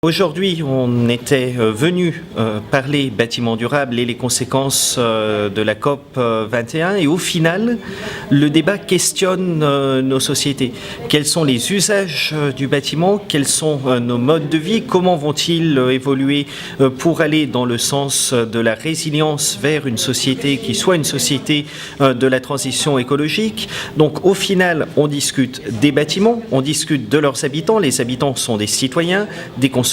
Aujourd'hui, on était venu parler bâtiment durable et les conséquences de la COP 21 et au final, le débat questionne nos sociétés. Quels sont les usages du bâtiment? Quels sont nos modes de vie? Comment vont-ils évoluer pour aller dans le sens de la résilience vers une société qui soit une société de la transition écologique? Donc au final, on discute des bâtiments, on discute de leurs habitants. Les habitants sont des citoyens, des consommateurs,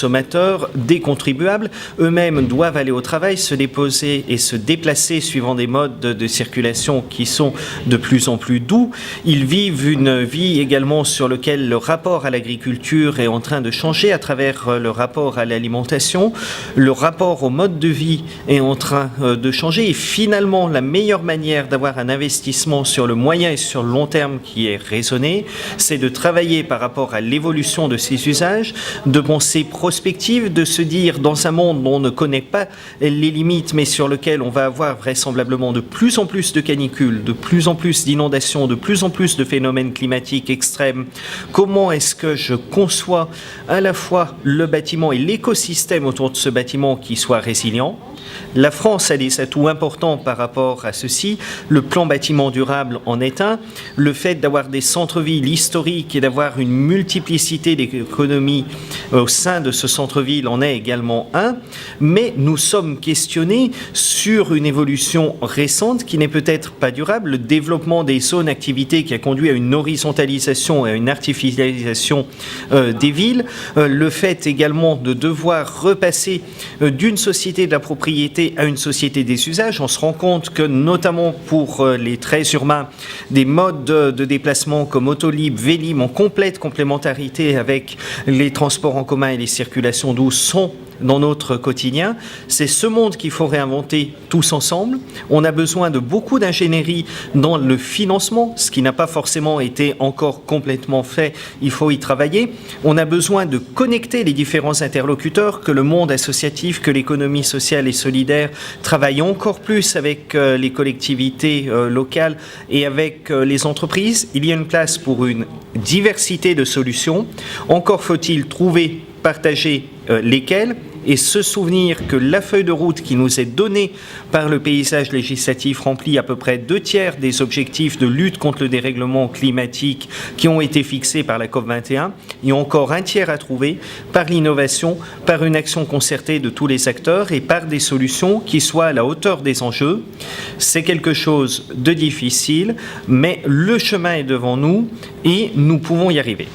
des contribuables. Eux-mêmes doivent aller au travail, se déposer et se déplacer suivant des modes de circulation qui sont de plus en plus doux. Ils vivent une vie également sur laquelle le rapport à l'agriculture est en train de changer à travers le rapport à l'alimentation. Le rapport au mode de vie est en train de changer et finalement la meilleure manière d'avoir un investissement sur le moyen et sur le long terme qui est raisonné, c'est de travailler par rapport à l'évolution de ces usages, de penser prospective, de se dire dans un monde où on ne connaît pas les limites mais sur lequel on va avoir vraisemblablement de plus en plus de canicules, de plus en plus d'inondations, de plus en plus de phénomènes climatiques extrêmes. Comment est-ce que je conçois à la fois le bâtiment et l'écosystème autour de ce bâtiment qui soit résilient? La France a des atouts importants par rapport à ceci. Le plan bâtiment durable en est un. Le fait d'avoir des centres-villes historiques et d'avoir une multiplicité d'économies au sein de ce centre-ville en est également un. Mais nous sommes questionnés sur une évolution récente qui n'est peut-être pas durable. Le développement des zones d'activité qui a conduit à une horizontalisation et à une artificialisation des villes. Le fait également de devoir repasser d'une société de la propriété à une société des usages. On se rend compte que notamment pour les traits urbains, des modes de déplacement comme Autolib, Vélib en complète complémentarité avec les transports en commun et les circulations douces sont dans notre quotidien. C'est ce monde qu'il faut réinventer tous ensemble. On a besoin de beaucoup d'ingénierie dans le financement, ce qui n'a pas forcément été encore complètement fait. Il faut y travailler. On a besoin de connecter les différents interlocuteurs, que le monde associatif, que l'économie sociale et solidaire travaillent encore plus avec les collectivités locales et avec les entreprises. Il y a une place pour une diversité de solutions. Encore faut-il trouver, partager lesquelles et se souvenir que la feuille de route qui nous est donnée par le paysage législatif remplit à peu près 2/3 des objectifs de lutte contre le dérèglement climatique qui ont été fixés par la COP 21. Il y a encore 1/3 à trouver par l'innovation, par une action concertée de tous les acteurs et par des solutions qui soient à la hauteur des enjeux. C'est quelque chose de difficile, mais le chemin est devant nous et nous pouvons y arriver.